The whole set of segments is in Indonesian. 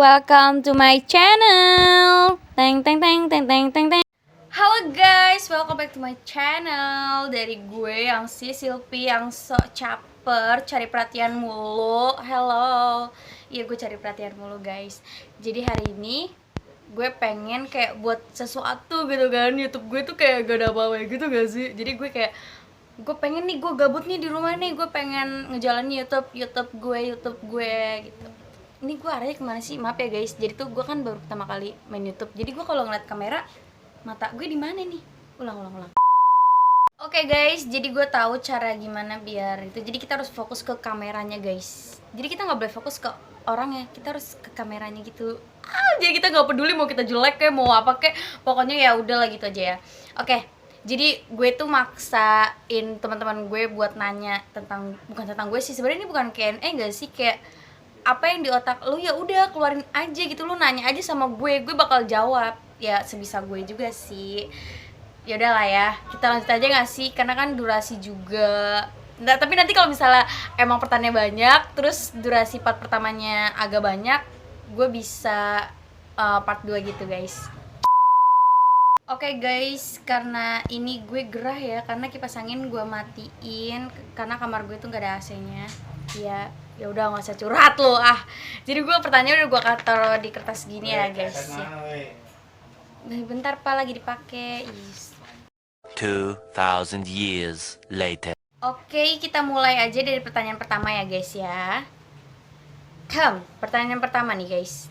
welcome to my channel. Teng teng teng teng teng teng teng. Halo guys, welcome back to my channel. Dari gue yang si Silpi yang sok caper, cari perhatian mulu. Hello. Iya, gue cari perhatian mulu guys. Jadi hari ini gue pengen kayak buat sesuatu gitu kan. YouTube gue tuh kayak gak ada apa-apa gitu gak sih. Jadi gue kayak gue pengen nih, gue gabut nih di rumah nih, gue pengen ngejalanin YouTube gue gitu. Ini gue arahnya kemana sih? Maaf ya guys, jadi tuh gue kan baru pertama kali main YouTube. Jadi gue kalau ngeliat kamera, mata gue di mana nih? Ulang. Oke guys, jadi gue tahu cara gimana biar itu. Jadi kita harus fokus ke kameranya guys. Jadi kita nggak boleh fokus ke orangnya, kita harus ke kameranya gitu. Jadi kita nggak peduli mau kita jelek kayak mau apa kayak, pokoknya ya udahlah gitu aja ya. Oke. Jadi gue tuh maksain teman-teman gue buat nanya tentang, bukan tentang gue sih sebenarnya, ini bukan Q&A gak sih, kayak apa yang di otak lu ya udah keluarin aja gitu, lu nanya aja sama gue bakal jawab ya sebisa gue juga sih. Ya udahlah ya, kita lanjut aja nggak sih, karena kan durasi juga. Nah, tapi nanti kalau misalnya emang pertanyaannya banyak, terus durasi part pertamanya agak banyak, gue bisa part 2 gitu guys. Oke guys, karena ini gue gerah ya, karena kipas angin gue matiin karena kamar gue tuh gak ada AC-nya. Ya udah nggak usah curhat lo ah. Jadi gue pertanyaan udah gue taruh di kertas gini ya guys ya. Bentar pak, lagi dipakai. 2000 years later. Oke, kita mulai aja dari pertanyaan pertama ya guys ya. Pertanyaan pertama nih guys.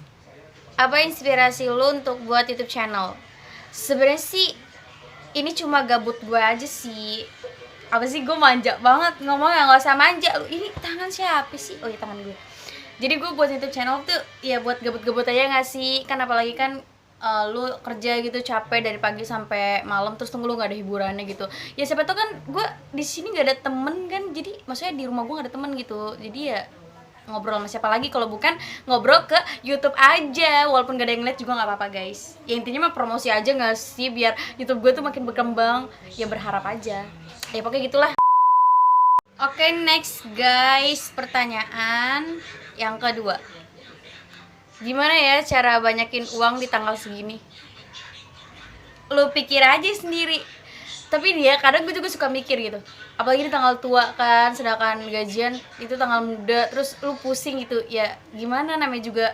Apa inspirasi lu untuk buat YouTube channel? Sebenarnya sih ini cuma gabut gue aja sih. Apa sih, gue manja banget ngomongnya, nggak usah manja lu. Ini tangan siapa sih? Oh iya, tangan gue. Jadi gue buat YouTube channel tuh ya buat gabut-gabut aja nggak sih? Kan apalagi kan lu kerja gitu capek dari pagi sampai malam, terus tunggu lu nggak ada hiburannya gitu. Ya siapa tuh kan gue di sini nggak ada temen kan, jadi maksudnya di rumah gue nggak ada temen gitu. Jadi ya ngobrol sama siapa lagi kalau bukan ngobrol ke YouTube aja, walaupun gak ada yang lihat juga nggak apa-apa guys. Ya intinya mah promosi aja nggak sih, biar YouTube gue tuh makin berkembang. Ya berharap aja. Ya pokoknya gitulah. Oke, next guys, pertanyaan yang kedua. Gimana ya cara banyakin uang di tanggal segini? Lu pikir aja sendiri. Tapi dia kadang gue juga suka mikir gitu, apalagi di tanggal tua kan, sedangkan gajian itu tanggal muda, terus lu pusing gitu. Ya gimana, namanya juga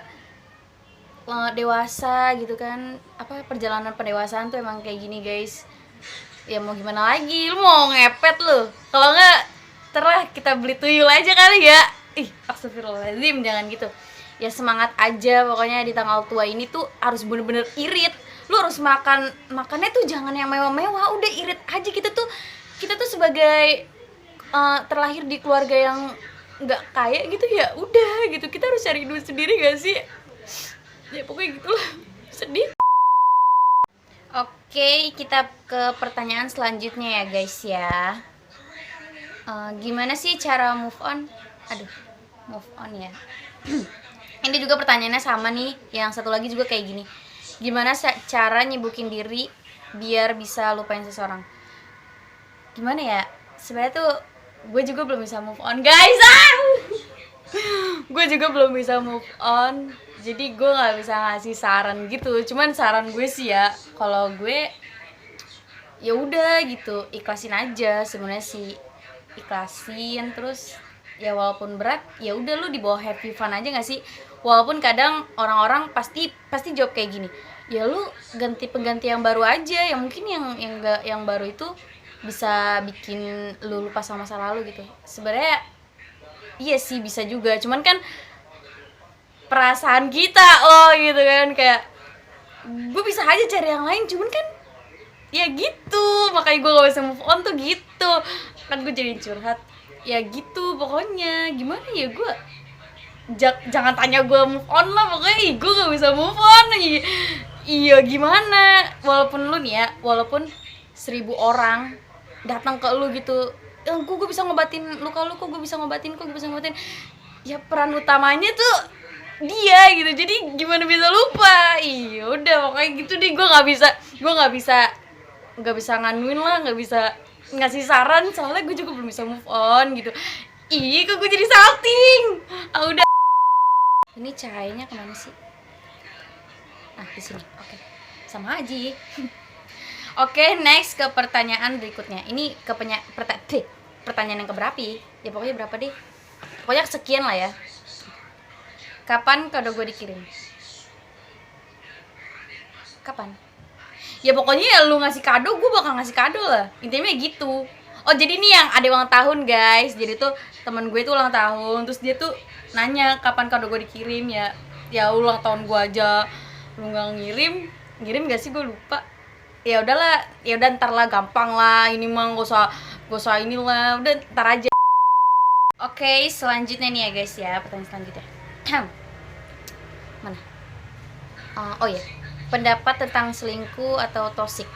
dewasa gitu kan, apa perjalanan pendewasaan tuh emang kayak gini guys. Ya mau gimana lagi, lu mau ngepet lu, kalau enggak terlah kita beli tuyul aja kali ya. Astagfirullahaladzim, jangan gitu. Ya semangat aja pokoknya, di tanggal tua ini tuh harus bener-bener irit. Lu harus makannya tuh jangan yang mewah-mewah, udah irit aja. Kita tuh sebagai terlahir di keluarga yang nggak kaya gitu, ya udah gitu, kita harus cari duit sendiri gak sih? Ya pokoknya gitulah, sedih. Oke, kita ke pertanyaan selanjutnya ya guys ya. Gimana sih cara move on? Move on ya. Ini juga pertanyaannya sama nih, yang satu lagi juga kayak gini. Gimana cara nyibukin diri biar bisa lupain seseorang? Gimana ya? Sebenarnya tuh gue juga belum bisa move on guys. Gue juga belum bisa move on. Jadi gue nggak bisa ngasih saran gitu. Cuman saran gue sih ya, kalau gue ya udah gitu, ikhlasin aja sebenarnya sih. Ikhlasin, terus ya walaupun berat ya udah lu dibawa happy fun aja nggak sih? Walaupun kadang orang-orang pasti jawab kayak gini, ya lu ganti pengganti yang baru aja, yang mungkin yang baru itu bisa bikin lu lupa sama masa lalu gitu. Sebenarnya iya sih bisa juga, cuman kan perasaan kita loh gitu kan, kayak gue bisa aja cari yang lain, cuman kan ya gitu, makanya gue gak bisa move on tuh gitu. Kan gue jadi curhat ya gitu. Pokoknya gimana ya, gue jangan tanya gue move on lah, pokoknya gue gak bisa move on. Iya gimana, walaupun lu nih ya, walaupun 1000 orang datang ke lu gitu, gue bisa ngobatin luka lu, kok gue bisa ngobatin, ya peran utamanya tuh dia gitu. Jadi gimana bisa lupa? Iya udah pokoknya gitu deh, gue nggak bisa nganuin lah, nggak bisa ngasih saran, soalnya gue juga belum bisa move on gitu. Kok gue jadi salting. Udah. Ini cahayanya kemana sih? Nah, di sini. Oke. Sama aja. Oke, next ke pertanyaan berikutnya. Ini ke pertanyaan yang keberapa? Ya pokoknya berapa deh. Pokoknya sekian lah ya. Kapan kado gue dikirim? Kapan? Ya pokoknya ya lu ngasih kado, gue bakal ngasih kado lah. Intinya gitu. Oh jadi ini yang ada ulang tahun guys. Jadi tuh temen gue tuh ulang tahun. Terus dia tuh nanya kapan kado gue dikirim ya. Ya ulang tahun gue aja lu nggak ngirim gak sih, gue lupa. Ya udahlah, ya udah ntar lah, gampang lah. Ini mah gak usah inilah. Udah ntar aja. Oke, selanjutnya nih ya guys ya, pertanyaan selanjutnya. Mana? Oh ya, pendapat tentang selingkuh atau toksik.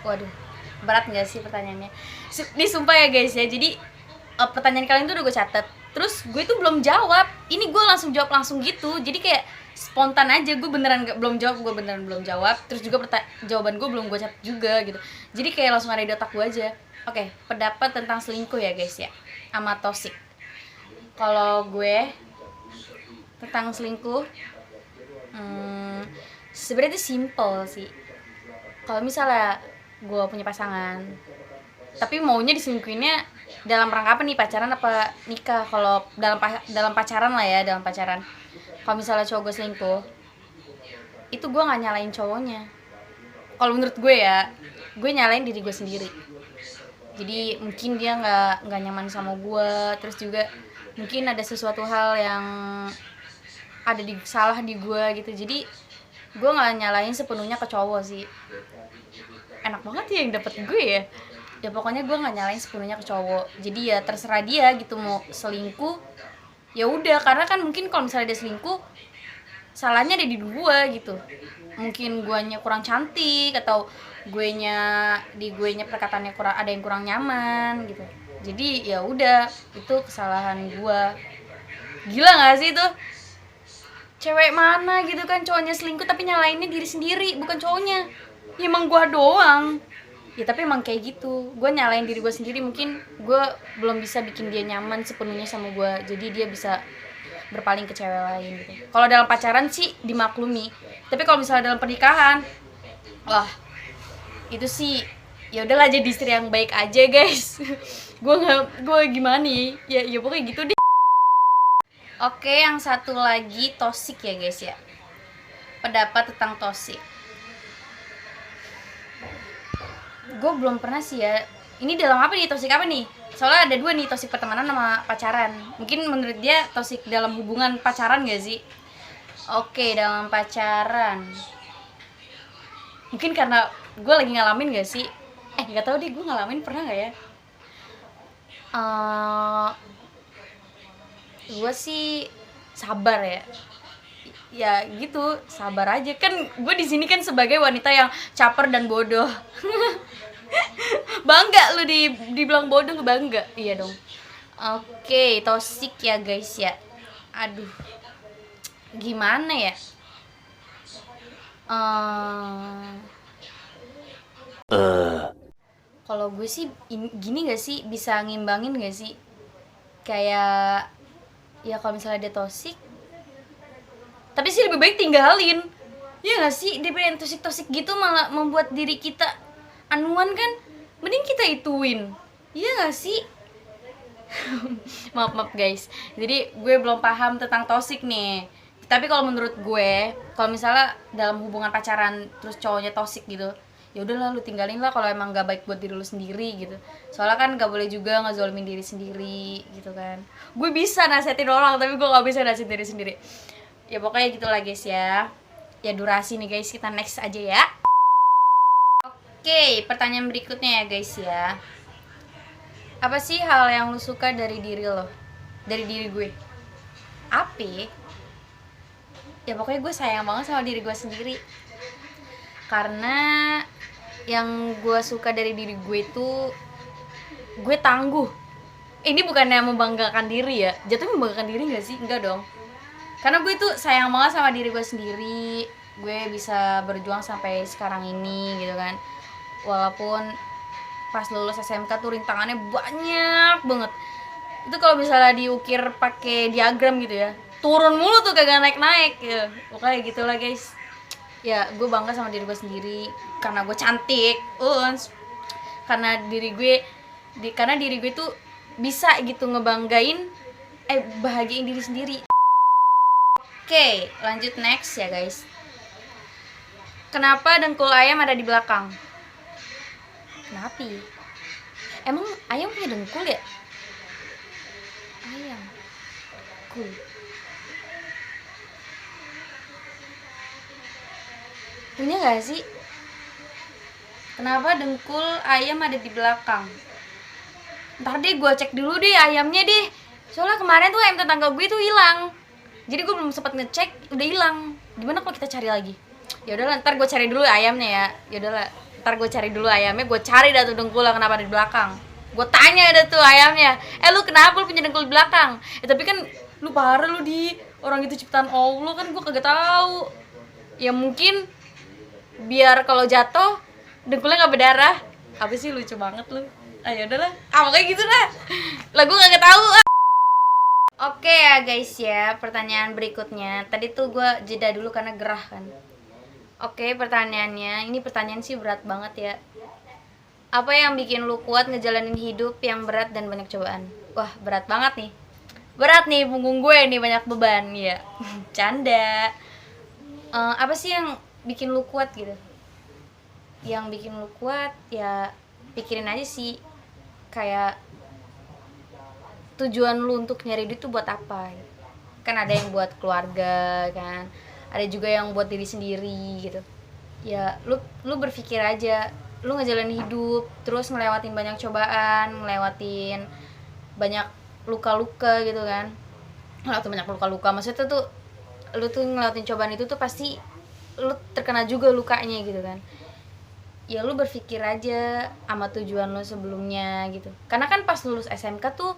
Waduh, berat nggak sih pertanyaannya? Ini sumpah ya guys ya, jadi pertanyaan kalian tuh udah gue catat. Terus gue tuh belum jawab. Ini gue langsung jawab langsung gitu. Jadi kayak spontan aja, gue beneran belum jawab. Terus juga jawaban gue belum gue catat juga gitu. Jadi kayak langsung ada di otak gue aja. Oke, pendapat tentang selingkuh ya guys ya, sama toksik. Kalau gue tentang selingkuh, sebenarnya itu simple sih. Kalau misalnya gue punya pasangan, tapi maunya diselingkuhinnya dalam rangka apa nih, pacaran apa nikah? Kalau dalam pacaran lah ya, dalam pacaran. Kalau misalnya cowok gue selingkuh, itu gue nggak nyalain cowoknya. Kalau menurut gue ya, gue nyalain diri gue sendiri. Jadi mungkin dia nggak nyaman sama gue, terus juga mungkin ada sesuatu hal yang ada salah di gue gitu. Jadi gue nggak nyalain sepenuhnya ke cowok sih. Enak banget ya yang dapet gue ya. Ya pokoknya gue nggak nyalain sepenuhnya ke cowok. Jadi ya terserah dia gitu mau selingkuh. Ya udah, karena kan mungkin kalau misalnya dia selingkuh, salahnya ada di gue gitu. Mungkin guanya kurang cantik atau guenya perkataannya kurang, ada yang kurang nyaman gitu. Jadi ya udah, itu kesalahan gue. Gila nggak sih itu? Cewek mana gitu kan cowoknya selingkuh tapi nyalainnya diri sendiri, bukan cowoknya. Ya emang gue doang. Ya tapi emang kayak gitu, gue nyalain diri gue sendiri. Mungkin gue belum bisa bikin dia nyaman sepenuhnya sama gue, jadi dia bisa berpaling ke cewek lain gitu. Kalau dalam pacaran sih dimaklumi, tapi kalau misalnya dalam pernikahan, wah itu sih ya udahlah, jadi istri yang baik aja guys. gue gimana nih ya pokoknya gitu deh. Oke, yang satu lagi toksik ya guys ya, pendapat tentang toksik. Gue belum pernah sih ya. Ini dalam apa nih, toksik apa nih? Soalnya ada dua nih, toksik pertemanan sama pacaran. Mungkin menurut dia toksik dalam hubungan pacaran gak sih? Oke, dalam pacaran. Mungkin karena gue lagi ngalamin gak sih? Gak tahu deh, gue ngalamin pernah gak ya? Gue sih sabar ya. Ya gitu, sabar aja. Kan gue di sini kan sebagai wanita yang caper dan bodoh. Bangga lu dibilang bodoh, bangga. Iya dong. Oke, toksik ya guys ya. Aduh, gimana ya? Kalau gue sih gini gak sih, bisa ngimbangin gak sih? Kayak ya kalau misalnya dia toksik, tapi sih lebih baik tinggalin. Ya gak sih, daripada yang toksik gitu malah membuat diri kita anuan kan, mending kita ituin. Iya gak sih? maaf guys, jadi gue belum paham tentang toksik nih. Tapi kalau menurut gue, kalau misalnya dalam hubungan pacaran terus cowoknya toksik gitu, ya udahlah, lu tinggalin lah kalau emang gak baik buat diri lu sendiri gitu. Soalnya kan gak boleh juga ngezolimin diri sendiri gitu kan. Gue bisa nasihatin orang tapi gue gak bisa nasihatin diri sendiri. Ya pokoknya gitulah guys ya. Ya durasi nih guys, kita next aja ya. Oke, pertanyaan berikutnya ya guys ya. Apa sih hal yang lu suka dari diri lo? Dari diri gue? Apa? Ya pokoknya gue sayang banget sama diri gue sendiri. Karena yang gue suka dari diri gue itu, gue tangguh. Ini bukannya membanggakan diri ya, jatuhnya membanggakan diri gak sih? Enggak dong. Karena gue tuh sayang banget sama diri gue sendiri. Gue bisa berjuang sampai sekarang ini gitu kan. Walaupun pas lulus SMK tuh rintangannya banyak banget. Itu kalau misalnya diukir pakai diagram gitu ya, turun mulu tuh, kagak naik-naik ya. Pokoknya gitulah guys. Ya gue bangga sama diri gue sendiri karena gue cantik, karena diri gue tuh bisa gitu ngebanggain, bahagiain diri sendiri. Oke, lanjut next ya guys. Kenapa dengkul ayam ada di belakang? Kenapa? Emang ayam punya dengkul ya? Ayam, cool. Punya gak sih? Kenapa dengkul ayam ada di belakang? Ntar deh gue cek dulu deh ayamnya deh. Soalnya kemarin tuh ayam tetangga gue tuh hilang. Jadi gue belum sempat ngecek, udah hilang. Gimana kalau kita cari lagi? Ya udahlah, ntar gue cari dulu ayamnya ya. Ya udahlah, ntar gue cari dulu ayamnya, gue cari dah tuh dengkulnya kenapa ada di belakang. Gue tanya ada tuh ayamnya, lu kenapa lu punya dengkul di belakang? Tapi kan lu parah lu di orang itu ciptaan Allah kan gue kagak tahu. Ya mungkin biar kalau jatuh dengkulnya nggak berdarah. Apa sih, lucu banget lu. Ayo udahlah, kayak gitu dah. Lah gue kagak tahu. Oke ya guys ya, pertanyaan berikutnya. Tadi tuh gue jeda dulu karena gerah kan. Oke, pertanyaannya, ini pertanyaan sih berat banget ya. Apa yang bikin lu kuat ngejalanin hidup yang berat dan banyak cobaan? Wah, berat banget nih. Berat nih punggung gue nih, banyak beban ya. Canda. Apa sih yang bikin lu kuat gitu? Yang bikin lu kuat ya pikirin aja sih, kayak tujuan lu untuk nyari duit tuh buat apa gitu. Kan ada yang buat keluarga kan, ada juga yang buat diri sendiri gitu. Ya lu berpikir aja, lu ngejalanin hidup terus ngelewatin banyak cobaan, ngelewatin banyak luka-luka gitu kan. Ngelewatin banyak luka-luka maksudnya tuh lu tuh ngelewatin cobaan itu tuh pasti lu terkena juga lukanya gitu kan. Ya lu berpikir aja sama tujuan lu sebelumnya gitu. Karena kan pas lulus SMK tuh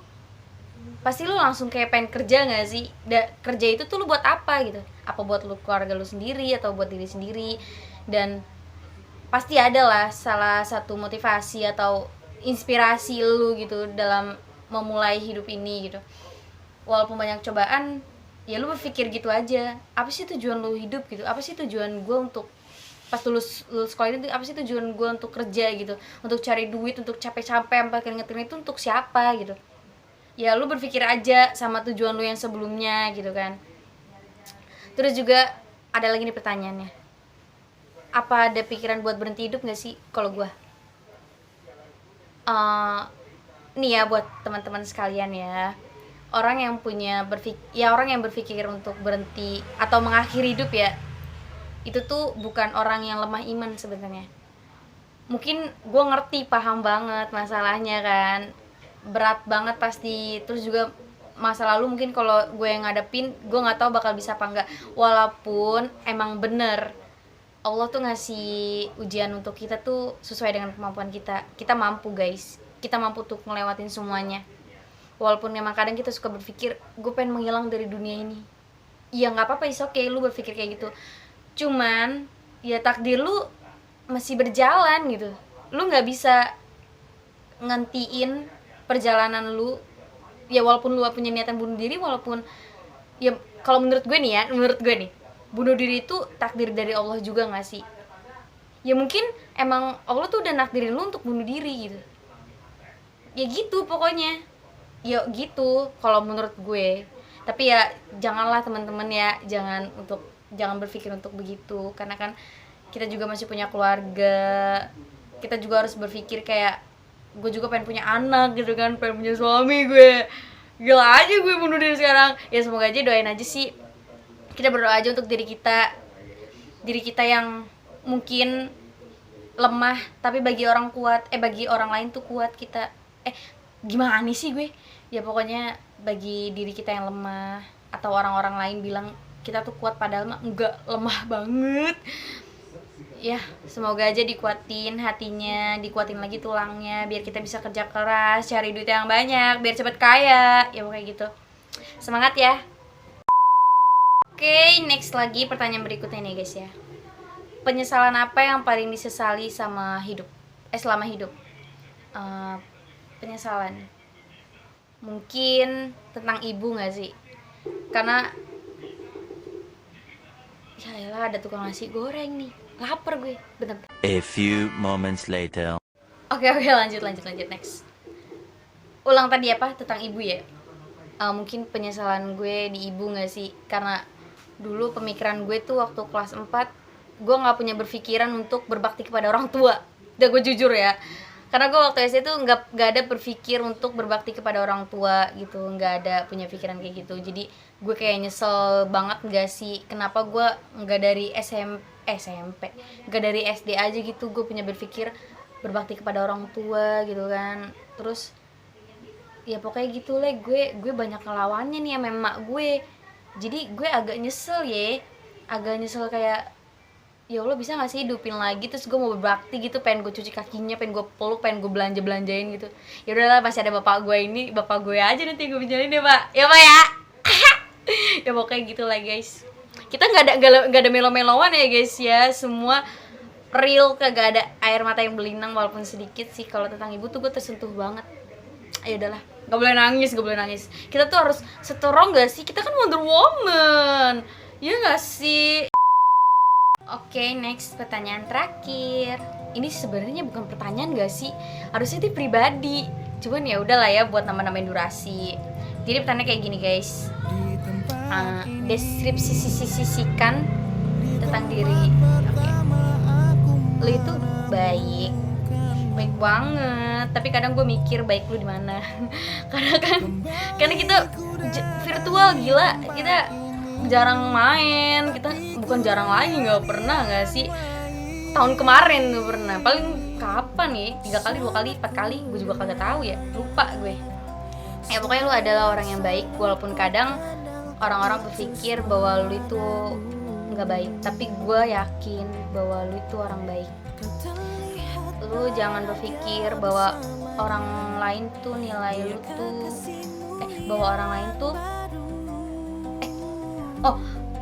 pasti lu langsung kayak pengen kerja gak sih? Kerja itu tuh lu buat apa gitu? Apa buat lu keluarga lu sendiri atau buat diri sendiri? Dan pasti ada lah salah satu motivasi atau inspirasi lu gitu dalam memulai hidup ini gitu. Walaupun banyak cobaan, ya lu berpikir gitu aja. Apa sih tujuan lu hidup gitu? Apa sih tujuan gue untuk pas lulus sekolah itu, apa sih tujuan gue untuk kerja gitu? Untuk cari duit, untuk capek-capek sampai keringet-keringet itu untuk siapa gitu? Ya lu berpikir aja sama tujuan lu yang sebelumnya gitu kan. Terus juga ada lagi nih pertanyaannya, apa ada pikiran buat berhenti hidup gak sih? Kalau gue nih ya buat teman-teman sekalian ya, orang yang berpikir untuk berhenti atau mengakhiri hidup ya, itu tuh bukan orang yang lemah iman sebenarnya. Mungkin gue ngerti, paham banget masalahnya kan, berat banget pasti. Terus juga masa lalu mungkin kalau gue yang ngadepin, gue nggak tahu bakal bisa apa enggak. Walaupun emang bener Allah tuh ngasih ujian untuk kita tuh sesuai dengan kemampuan kita. Kita mampu guys, kita mampu tuh ngelewatin semuanya. Walaupun memang kadang kita suka berpikir gue pengen menghilang dari dunia ini. Ya nggak apa-apa, is okay lu berpikir kayak gitu. Cuman ya takdir lu masih berjalan gitu. Lu nggak bisa ngentiin perjalanan lu. Ya walaupun lu punya niatan bunuh diri, walaupun ya kalau menurut gue nih, bunuh diri itu takdir dari Allah juga nggak sih? Ya mungkin emang Allah tuh udah nakdirin lu untuk bunuh diri gitu. Ya gitu pokoknya. Ya gitu kalau menurut gue. Tapi ya janganlah teman-teman ya, jangan berpikir untuk begitu, karena kan kita juga masih punya keluarga. Kita juga harus berpikir kayak gue juga pengen punya anak gitu kan, pengen punya suami. Gue gila aja gue bunuh diri sekarang. Ya semoga aja, doain aja sih, kita berdoa aja untuk diri kita yang mungkin lemah tapi bagi orang lain tuh kuat. Kita gimana sih gue, ya pokoknya bagi diri kita yang lemah atau orang-orang lain bilang kita tuh kuat padahal mah enggak, lemah banget. Ya semoga aja dikuatin hatinya, dikuatin lagi tulangnya, biar kita bisa kerja keras, cari duit yang banyak, biar cepet kaya. Ya pokoknya gitu, semangat ya. Oke, next lagi pertanyaan berikutnya nih guys ya. Penyesalan apa yang paling disesali selama hidup? Penyesalan mungkin tentang ibu gak sih? Karena Yaelah, ada tukang nasi goreng nih, lapar gue, bentar. A few moments later. Oke, lanjut next. Ulang tadi apa tentang ibu ya? Mungkin penyesalan gue di ibu nggak sih? Karena dulu pemikiran gue tuh waktu kelas 4 gue nggak punya berpikiran untuk berbakti kepada orang tua. Udah, gue jujur ya, karena gue waktu SD tuh nggak ada berpikir untuk berbakti kepada orang tua gitu, nggak ada punya pikiran kayak gitu. Jadi gue kayak nyesel banget nggak sih, kenapa gue nggak dari SMP, nggak dari SD aja gitu gue punya berpikir berbakti kepada orang tua gitu kan. Terus ya pokoknya gitu lah, gue banyak ngelawannya nih sama emak gue. Jadi gue agak nyesel kayak ya Allah, bisa gak sih hidupin lagi, terus gue mau berbakti gitu, pengen gue cuci kakinya, pengen gue peluk, pengen gue belanjain gitu. Ya udahlah, masih ada bapak gue aja nanti gue belanjain deh, Pak. Ya Pak ya. Ya pokoknya gitu lah guys, kita nggak ada melo-meloan ya guys ya, semua real, kagak ada air mata yang berlinang walaupun sedikit sih. Kalau tentang ibu tuh gue tersentuh banget. Ya udahlah, nggak boleh nangis. Kita tuh harus strong gak sih, kita kan Wonder Woman ya nggak sih? Oke, next, pertanyaan terakhir. Ini sebenarnya bukan pertanyaan gak sih, harusnya itu pribadi, cuman ya udahlah ya buat nambah-nambahin durasi. Jadi pertanyaannya kayak gini guys, deskripsikan tentang diri. Lu itu baik banget, tapi kadang gue mikir baik lu di mana. karena kita virtual, gila, kita jarang main, kita bukan jarang lagi, nggak pernah nggak sih, tahun kemarin nggak pernah, paling kapan nih, 3 kali, 2 kali, 4 kali, gue juga kagak tahu ya, lupa gue. Ya pokoknya lu adalah orang yang baik, walaupun kadang orang-orang berpikir bahwa lu itu nggak baik, tapi gue yakin bahwa lu itu orang baik. Lu jangan berpikir bahwa orang lain tuh nilai lu tuh bahwa orang lain tuh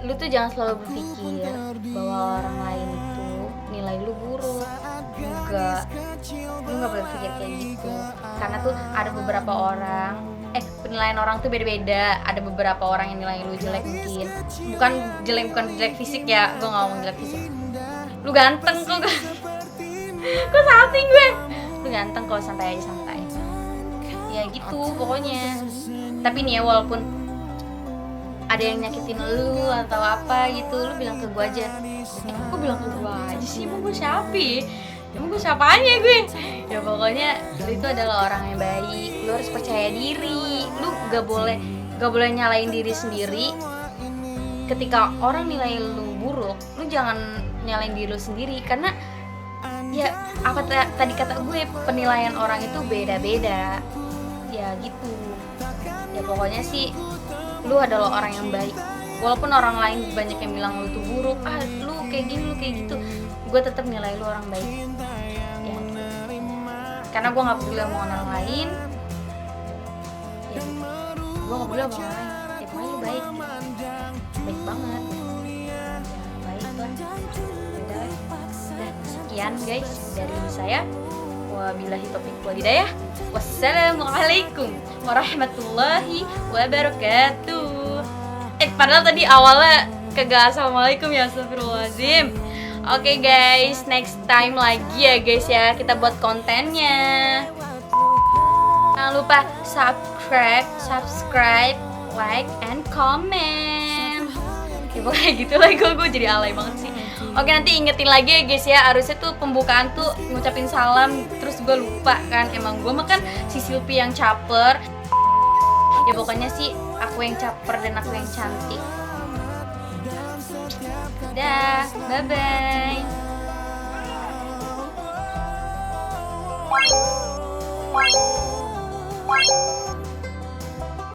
lu tuh jangan selalu berpikir bahwa orang lain itu nilai lu buruk. Enggak, lu nggak boleh berpikir kayak gitu, karena tuh ada beberapa orang, penilaian orang tuh beda-beda. Ada beberapa orang yang nilai lu jelek, mungkin bukan jelek fisik ya, gue nggak ngomong jelek fisik. Lu ganteng kok salting gue, lu ganteng kok, santai aja, ya gitu pokoknya. Tapi nih ya, walaupun ada yang nyakitin lu atau apa gitu, lu bilang ke gue aja. Kok bilang ke gue aja sih, emang gue siapanya gue? Ya pokoknya lu itu adalah orang yang baik, lu harus percaya diri, lu gak boleh nyalain diri sendiri. Ketika orang nilai lu buruk, lu jangan nyalain diri lu sendiri, karena ya apa tadi kata gue, penilaian orang itu beda-beda ya gitu. Ya pokoknya sih lu adalah orang yang baik, walaupun orang lain banyak yang bilang lu tuh buruk, lu kayak gini, lu kayak gitu, gue tetap nilai lu orang baik ya, karena gue nggak peduli sama orang lain ya, gue nggak peduli sama orang lain ya, pokoknya lu baik banget ya, baik lah. Udah sekian guys dari saya. Wabillahi taufiq wal hidayah. Wassalamualaikum warahmatullahi wabarakatuh. Padahal tadi awalnya kagak assalamualaikum ya, astagfirullahaladzim. Oke guys, next time lagi ya guys ya, kita buat kontennya. Jangan lupa subscribe, like, and comment. Ya pokoknya gitu lah, gue jadi alay banget sih. Oke, nanti ingetin lagi ya guys ya, harusnya tuh pembukaan tuh ngucapin salam, terus gue lupa kan, emang gue mah kan si Silpi yang caper. Ya pokoknya sih aku yang caper dan aku yang cantik. Dah, bye-bye.